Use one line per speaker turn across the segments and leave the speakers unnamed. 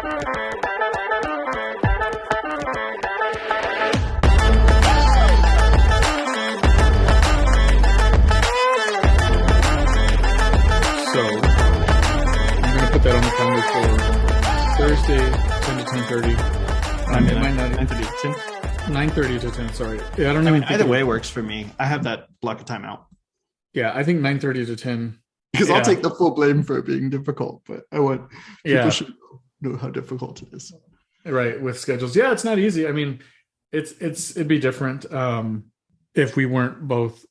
So I'm gonna put that on the calendar for Thursday, 10 to 10:30. It might not
9:30 to 10.
9:30 to 10. Sorry, yeah, I don't
I
even
mean,
think
either way works for me. I have that block of time out
Yeah, I think 9:30 to 10.
because
Yeah.
I'll take the full blame for it being difficult, but I want people
Yeah,
should know how difficult it is.
right. With schedules, yeah, it's not easy. I mean, it'd be different if we weren't both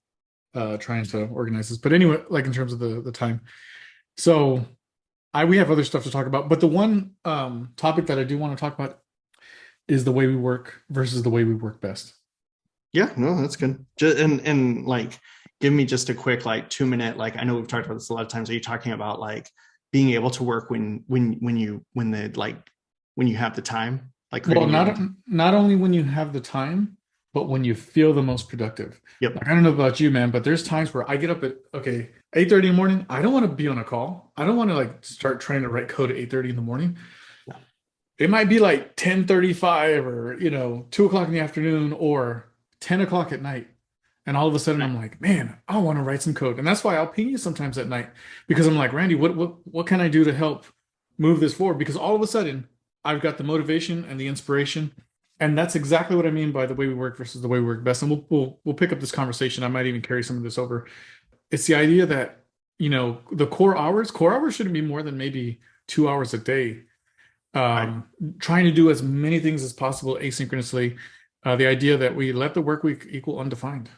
trying to organize this. But anyway, like in terms of the time. So we have other stuff to talk about, but the one topic that I do want to talk about is the way we work versus the way we work best.
Yeah, no, that's good. And like, give me just a quick like 2-minute. Like, I know we've talked about this a lot of times. Are you talking about like being able to work when you have the time? Like,
Well, not only when you have the time, but when you feel the most productive.
Yep.
Like, I don't know about you, man, but there's times where I get up at 8:30 in the morning. I don't want to be on a call. I don't want to like start trying to write code at 8:30 in the morning.
Yeah.
It might be like 10:35 or 2 o'clock in the afternoon or 10 o'clock at night. And all of a sudden I'm like, man, I want to write some code. And that's why I'll ping you sometimes at night, because I'm like, Randy, what can I do to help move this forward? Because all of a sudden I've got the motivation and the inspiration. And that's exactly what I mean by the way we work versus the way we work best. And we'll pick up this conversation. I might even carry some of this over. It's the idea that, the core hours shouldn't be more than maybe 2 hours a day.
Right.
Trying to do as many things as possible asynchronously. The idea that we let the work week equal undefined.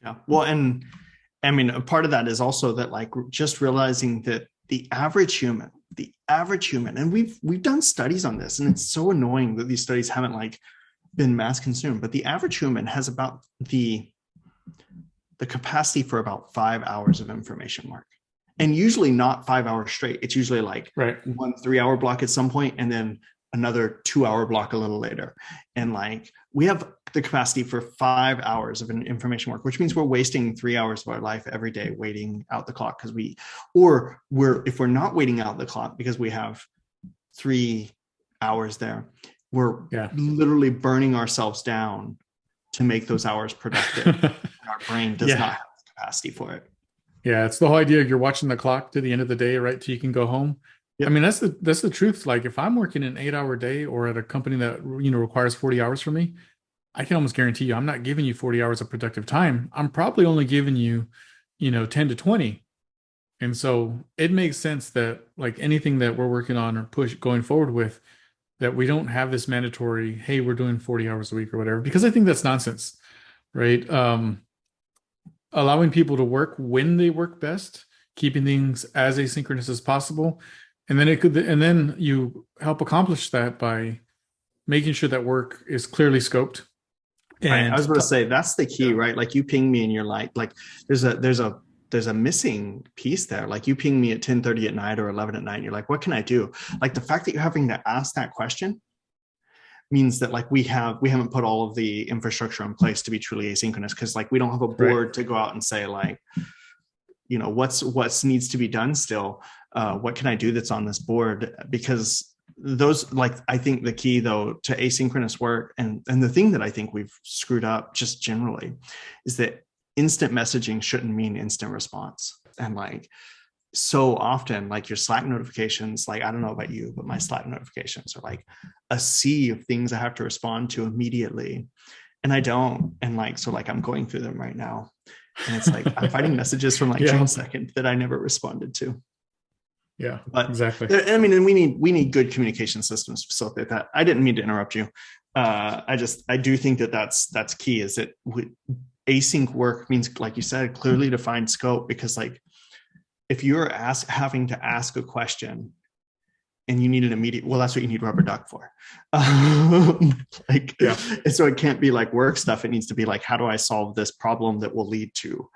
Yeah. Well, and I mean, a part of that is also that like just realizing that the average human, and we've done studies on this, and it's so annoying that these studies haven't like been mass consumed, but the average human has about the capacity for about 5 hours of information work. And usually not 5 hours straight. It's usually like
Right.
1 3-hour block at some point, and then another 2-hour block a little later. And like we have the capacity for 5 hours of information work, which means we're wasting 3 hours of our life every day waiting out the clock if we're not waiting out the clock because we have 3 hours there, we're literally burning ourselves down to make those hours productive. And our brain does not have the capacity for it.
Yeah, it's the whole idea you're watching the clock to the end of the day, right? Till you can go home. Yep. I mean, that's the truth. Like if I'm working an 8-hour day or at a company that requires 40 hours from me, I can almost guarantee you I'm not giving you 40 hours of productive time. I'm probably only giving you, 10 to 20. And so it makes sense that like anything that we're working on or going forward with, that we don't have this mandatory, hey, we're doing 40 hours a week or whatever, because I think that's nonsense, right? Allowing people to work when they work best, keeping things as asynchronous as possible. And then you help accomplish that by making sure that work is clearly scoped.
And I was going to say, that's the key, right? Like you ping me and you're like there's a missing piece there. Like you ping me at 10:30 at night or 11 at night. And you're like, what can I do? Like the fact that you're having to ask that question means that like we haven't put all of the infrastructure in place to be truly asynchronous. Cause like we don't have a board to go out and say like, what's needs to be done still. What can I do that's on this board? Because those, like, I think the key though to asynchronous work and the thing that I think we've screwed up just generally is that instant messaging shouldn't mean instant response. And like, so often like your Slack notifications, like, I don't know about you, but my Slack notifications are like a sea of things I have to respond to immediately. And I don't. And like, so like I'm going through them right now. And it's like, I'm finding messages from like June 2nd that I never responded to.
Yeah,
but
exactly.
I mean, and we need good communication systems to facilitate that. I didn't mean to interrupt you. I do think that that's key, is that async work means, like you said, clearly defined scope, because like if you're having to ask a question and you need an immediate, well, that's what you need Rubber Duck for. And so it can't be like work stuff. It needs to be like, how do I solve this problem that will lead to,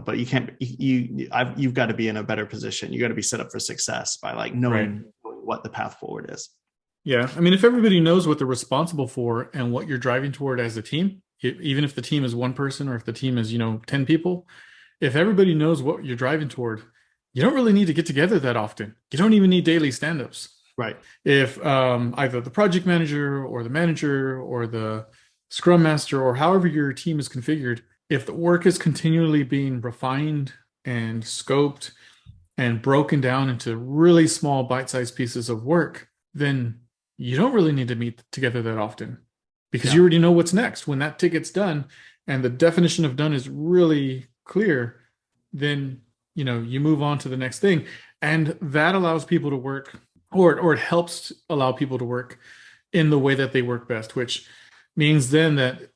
but you can't, you've got to be in a better position. You got to be set up for success by like knowing what the path forward is.
Yeah. I mean, if everybody knows what they're responsible for and what you're driving toward as a team, even if the team is one person or if the team is, 10 people, if everybody knows what you're driving toward, you don't really need to get together that often. You don't even need daily stand-ups.
Right.
If either the project manager or the manager or the scrum master or however your team is configured, if the work is continually being refined and scoped and broken down into really small bite-sized pieces of work, then you don't really need to meet together that often because you
Yeah.
already know what's next. When that ticket's done and the definition of done is really clear, then you move on to the next thing. And that allows people to work, or it helps allow people to work in the way that they work best, which means then that,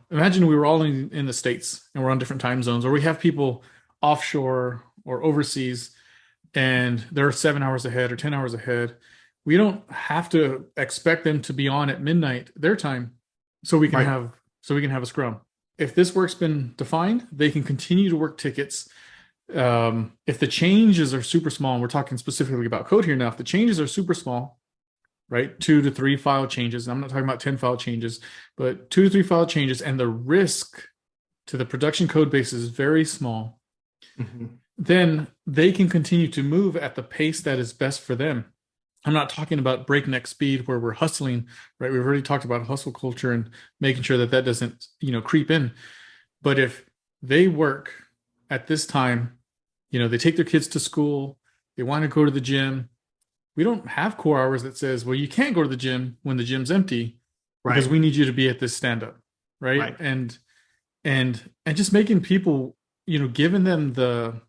imagine we were all in the States and we're on different time zones, or we have people offshore or overseas and they're 7 hours ahead or 10 hours ahead. We don't have to expect them to be on at midnight their time so we can
Right.
have a scrum. If this work's been defined, they can continue to work tickets. If the changes are super small, and we're talking specifically about code here now, if the changes are super small, right? 2 to 3 file changes. I'm not talking about 10 file changes, but 2 to 3 file changes, and the risk to the production code base is very small,
Mhm.
then they can continue to move at the pace that is best for them. I'm not talking about breakneck speed where we're hustling, right? We've already talked about hustle culture and making sure that that doesn't, creep in. But if they work at this time, they take their kids to school, they want to go to the gym. We don't have core hours that says, well, you can't go to the gym when the gym's empty because
Right.
we need you to be at this stand up, right?
Right.
And just making people, giving them the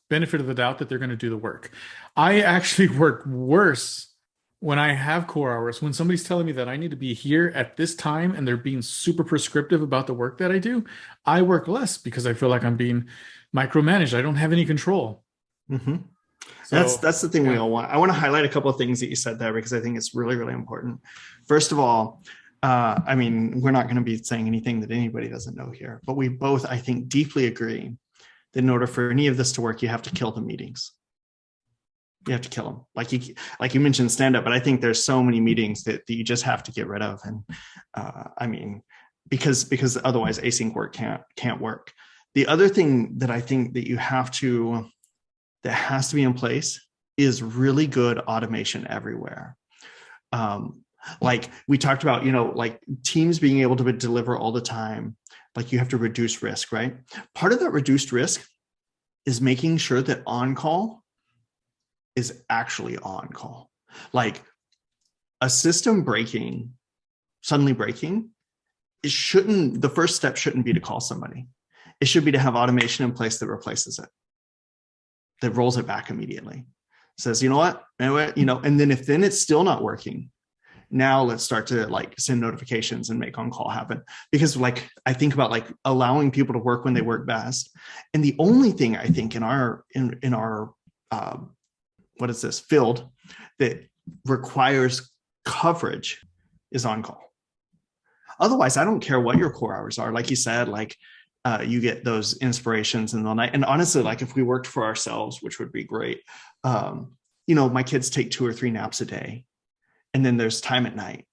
benefit of the doubt that they're going to do the work. I actually work worse when I have core hours. When somebody's telling me that I need to be here at this time and they're being super prescriptive about the work that I do, I work less because I feel like I'm being micromanaged. I don't have any control.
Hmm.
So,
That's the thing we
yeah,
all want. I want to highlight a couple of things that you said there because I think it's really, really important. First of all, I mean, we're not going to be saying anything that anybody doesn't know here, but we both, I think, deeply agree that in order for any of this to work, you have to kill the meetings. You have to kill them. Like you mentioned stand up, but I think there's so many meetings that you just have to get rid of. And I mean, because otherwise async work can't work. The other thing that I think that has to be in place is really good automation everywhere. Like we talked about, like teams being able to deliver all the time, like you have to reduce risk, right? Part of that reduced risk is making sure that on call is actually on call. Like a system suddenly breaking, the first step shouldn't be to call somebody. It should be to have automation in place that replaces it, that rolls it back immediately, says, you know what, and then if it's still not working, now let's start to like send notifications and make on call happen. Because like I think about like allowing people to work when they work best, and the only thing I think in our what is this field that requires coverage is on call. Otherwise, I don't care what your core hours are. Like you said, like you get those inspirations in the night. And honestly, like if we worked for ourselves, which would be great, my kids take 2 or 3 naps a day, and then there's time at night.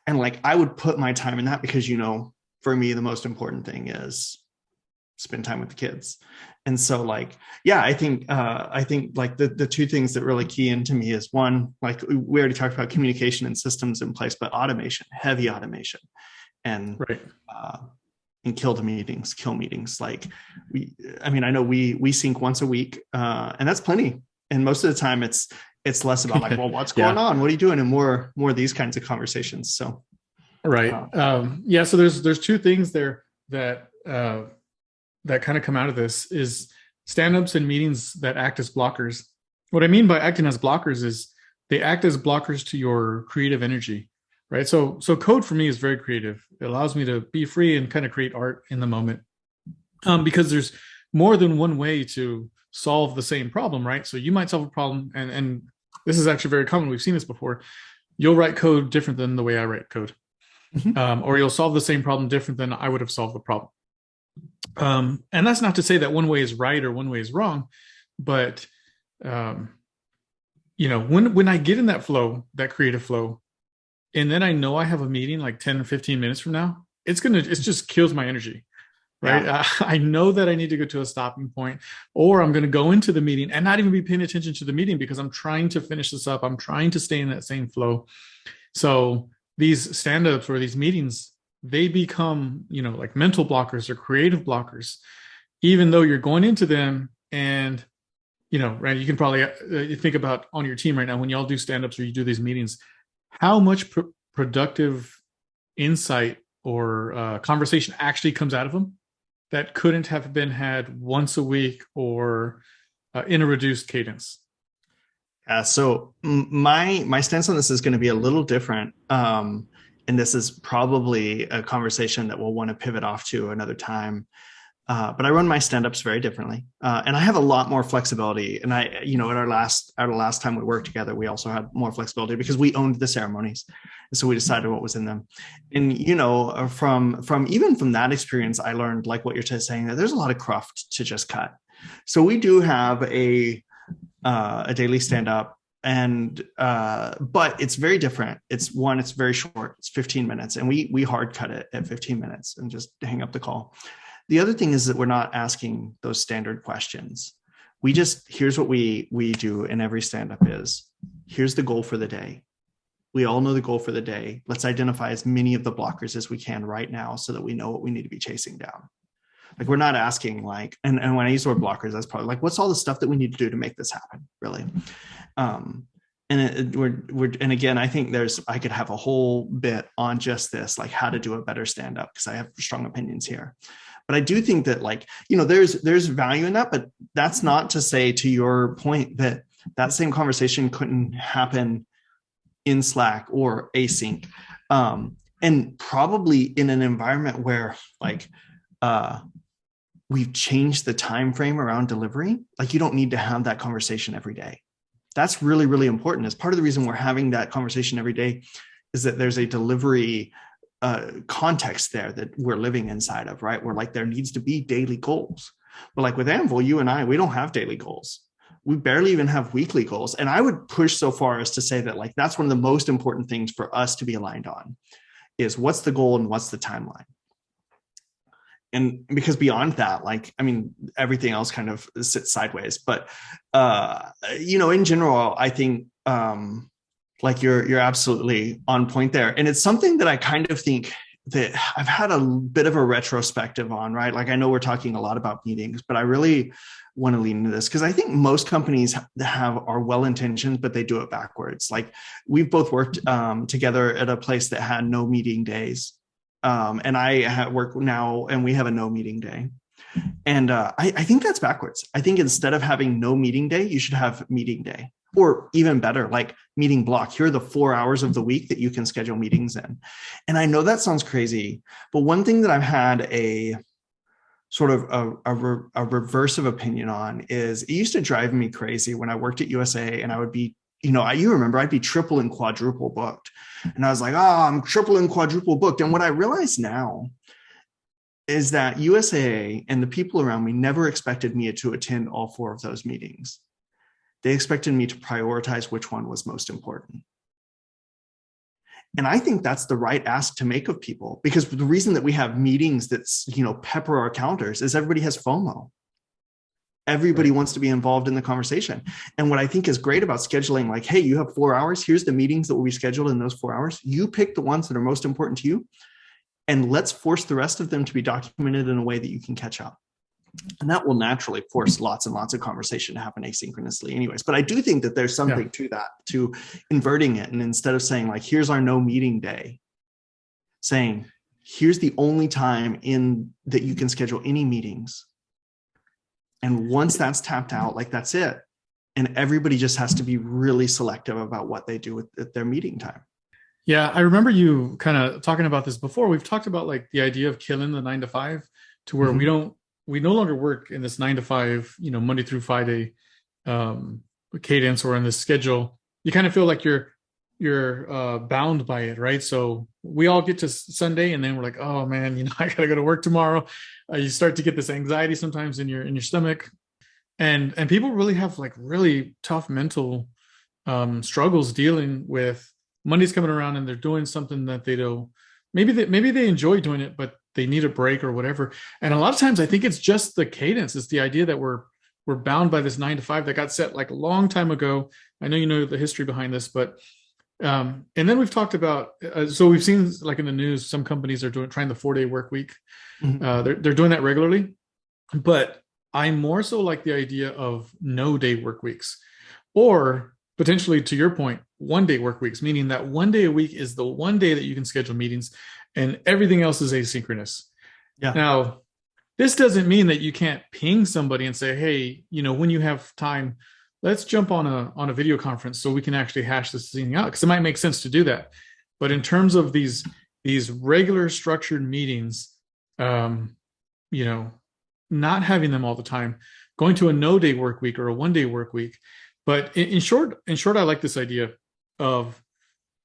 And like I would put my time in that because, for me, the most important thing is spend time with the kids. And so like, yeah, I think like the two things that really key into me is one, like we already talked about communication and systems in place, but automation, heavy automation, and
right.
kill meetings. Like I know we sync once a week, and that's plenty. And most of the time it's less about like, well, what's going
Yeah.
on? What are you doing? And more of these kinds of conversations. So,
Right. Yeah. So there's two things there that that kind of come out of this is stand-ups and meetings that act as blockers. What I mean by acting as blockers is they act as blockers to your creative energy, right? So code for me is very creative. It allows me to be free and kind of create art in the moment, because there's more than one way to solve the same problem, right? So you might solve a problem, and this is actually very common. We've seen this before. You'll write code different than the way I write code, or you'll solve the same problem different than I would have solved the problem. And that's not to say that one way is right or one way is wrong, but when I get in that flow, that creative flow, and then I know I have a meeting like 10 or 15 minutes from now, it just kills my energy. right?
Yeah.
I know that I need to go to a stopping point, or I'm going to go into the meeting and not even be paying attention to the meeting because I'm trying to finish this up. I'm trying to stay in that same flow. So these stand-ups or these meetings, they become, like mental blockers or creative blockers, even though you're going into them and, Randy, you can probably think about on your team right now when y'all do stand-ups or you do these meetings, how much productive insight or conversation actually comes out of them that couldn't have been had once a week or in a reduced cadence.
So my stance on this is going to be a little different, and this is probably a conversation that we'll want to pivot off to another time. But I run my stand-ups very differently, and I have a lot more flexibility. And at our last time we worked together, we also had more flexibility because we owned the ceremonies, and so we decided what was in them. And from that experience, I learned, like what you're saying, that there's a lot of cruft to just cut. So we do have a daily stand-up, and but it's very different. It's very short. It's 15 minutes, and we hard cut it at 15 minutes and just hang up the call. The other thing is that we're not asking those standard questions. Here's what we do in every stand-up is, here's the goal for the day. We all know the goal for the day. Let's identify as many of the blockers as we can right now so that we know what we need to be chasing down. Like, we're not asking and when I use the word blockers, that's probably what's all the stuff that we need to do to make this happen, really? And again, I think I could have a whole bit on just this, like how to do a better stand-up, because I have strong opinions here. But I do think that there's value in that, but that's not to say, to your point, that same conversation couldn't happen in Slack or async. And probably in an environment where we've changed the time frame around delivery. You don't need to have that conversation every day. That's really, really important. As part of the reason we're having that conversation every day is that there's a delivery context there that we're living inside of, right? Where there needs to be daily goals. But with Anvil, you and I, we don't have daily goals. We barely even have weekly goals. And I would push so far as to say that that's one of the most important things for us to be aligned on, is what's the goal and what's the timeline. And because beyond that, everything else kind of sits sideways. But, in general, I think, you're absolutely on point there. And it's something that I kind of think that I've had a bit of a retrospective on, right? I know we're talking a lot about meetings, but I really want to lean into this because I think most companies are well-intentioned, but they do it backwards. We've both worked together at a place that had no meeting days. And I work now, and we have a no meeting day. And I think that's backwards. I think instead of having no meeting day, you should have meeting day, or even better, meeting block. Here are the 4 hours of the week that you can schedule meetings in. And I know that sounds crazy, but one thing that I've had a sort of a reverse of opinion on is, it used to drive me crazy when I worked at USA, and I would be, you remember, I'd be triple and quadruple booked. And I was like, I'm triple and quadruple booked. And what I realize now is that USA and the people around me never expected me to attend all 4 of those meetings. They expected me to prioritize which one was most important. And I think that's the right ask to make of people, because the reason that we have meetings that's, pepper our calendars is everybody has FOMO. Everybody wants to be involved in the conversation. And what I think is great about scheduling, hey, you have 4 hours. Here's the meetings that will be scheduled in those 4 hours. You pick the ones that are most important to you, and let's force the rest of them to be documented in a way that you can catch up. And that will naturally force lots and lots of conversation to happen asynchronously anyways. But I do think that there's something to that, to inverting it. And instead of saying here's our no meeting day, saying here's the only time in that you can schedule any meetings. And once that's tapped out, that's it. And everybody just has to be really selective about what they do with their meeting time.
Yeah, I remember you kind of talking about this before. We've talked about the idea of killing the 9 to 5 to where we no longer work in this 9 to 5, Monday through Friday cadence or in this schedule. You kind of feel like you're bound by it, right? So we all get to Sunday, and then we're like, oh man, I gotta go to work tomorrow. You start to get this anxiety sometimes in your stomach, and people really have really tough mental struggles dealing with Monday's coming around, and they're doing something that they don't. Maybe they enjoy doing it, but they need a break or whatever. And a lot of times I think it's just the cadence. It's the idea that we're bound by this 9 to 5 that got set like a long time ago. I know you know the history behind this, but and then we've talked about so we've seen like in the news, some companies are trying the 4-day work week. They're doing that regularly, but I more so like the idea of no day work weeks, or potentially, to your point, 1-day work weeks, meaning that 1 day a week is the one day that you can schedule meetings and everything else is asynchronous.
Yeah.
Now, this doesn't mean that you can't ping somebody and say, hey, when you have time, let's jump on a video conference so we can actually hash this thing out, because it might make sense to do that. But in terms of these regular structured meetings, not having them all the time, going to a no-day work week or a 1-day work week. But in short, I like this idea of,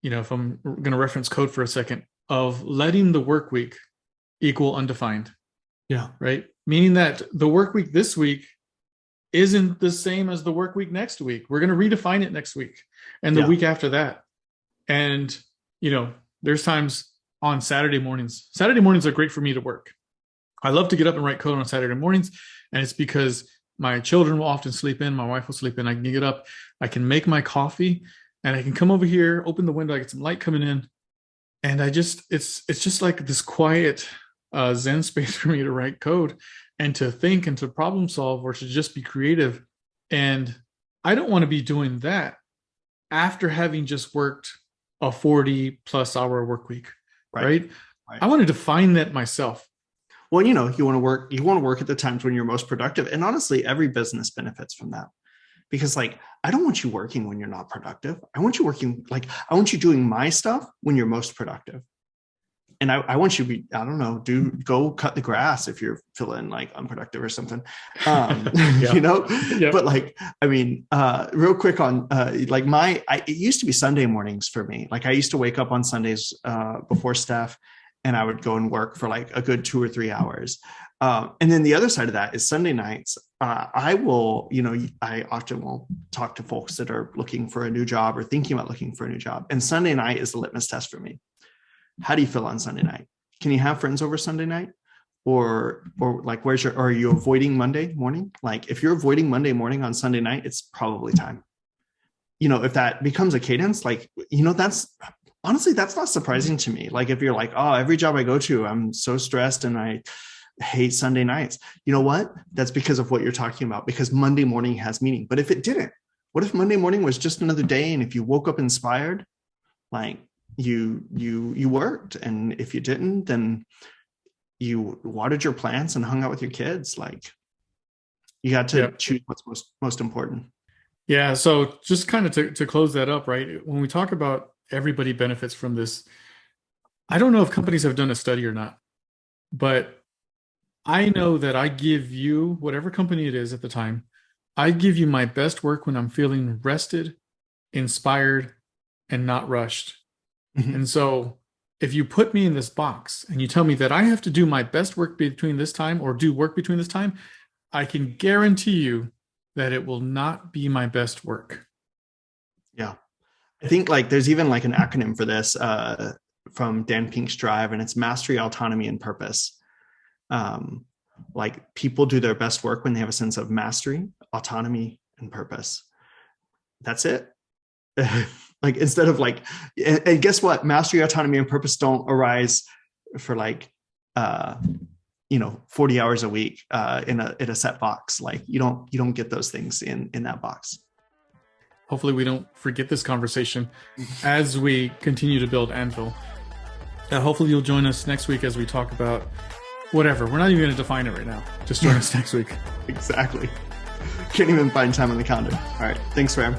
if I'm going to reference code for a second, of letting the work week equal undefined.
Yeah.
Right. Meaning that the work week this week isn't the same as the work week next week. We're going to redefine it next week and the week after that. And, there's times on Saturday mornings. Saturday mornings are great for me to work. I love to get up and write code on Saturday mornings. And it's because my children will often sleep in. My wife will sleep in. I can get up. I can make my coffee and I can come over here, open the window. I get some light coming in. And it's just like this quiet Zen space for me to write code and to think and to problem solve, or to just be creative. And I don't want to be doing that after having just worked a 40+ hour work week. Right? I want to define that myself.
Well, you want to work at the times when you're most productive. And honestly, every business benefits from that, because I don't want you working when you're not productive. I want you working, I want you doing my stuff when you're most productive. And I want you to be, I don't know, go cut the grass if you're feeling unproductive or something, But real quick on it used to be Sunday mornings for me. I used to wake up on Sundays before Steph, and I would go and work for a good 2 or 3 hours. And then the other side of that is Sunday nights. I often will talk to folks that are looking for a new job or thinking about looking for a new job. And Sunday night is the litmus test for me. How do you feel on Sunday night? Can you have friends over Sunday night? Or are you avoiding Monday morning? If you're avoiding Monday morning on Sunday night, it's probably time. If that becomes a cadence, that's honestly, that's not surprising to me. If you're every job I go to, I'm so stressed and I hate Sunday nights. You know what? That's because of what you're talking about, because Monday morning has meaning. But if it didn't, what if Monday morning was just another day? And if you woke up inspired, you worked. And if you didn't, then you watered your plants and hung out with your kids. You got to choose what's most important.
Yeah. So just kind of to close that up, right? When we talk about everybody benefits from this, I don't know if companies have done a study or not, but I know that I give you, whatever company it is at the time, I give you my best work when I'm feeling rested, inspired, and not rushed. Mm-hmm. And so if you put me in this box and you tell me that I have to do my best work between this time or do work between this time, I can guarantee you that it will not be my best work.
Yeah. I think there's even an acronym for this from Dan Pink's Drive, and it's mastery, autonomy, and purpose. People do their best work when they have a sense of mastery, autonomy, and purpose. That's it. Instead of and guess what? Mastery, autonomy, and purpose don't arise for 40 hours a week in a set box. You don't get those things in that box.
Hopefully we don't forget this conversation as we continue to build Anvil. Hopefully you'll join us next week as we talk about whatever. We're not even going to define it right now. Just join us next week.
Exactly. Can't even find time on the calendar. All right. Thanks, Ram.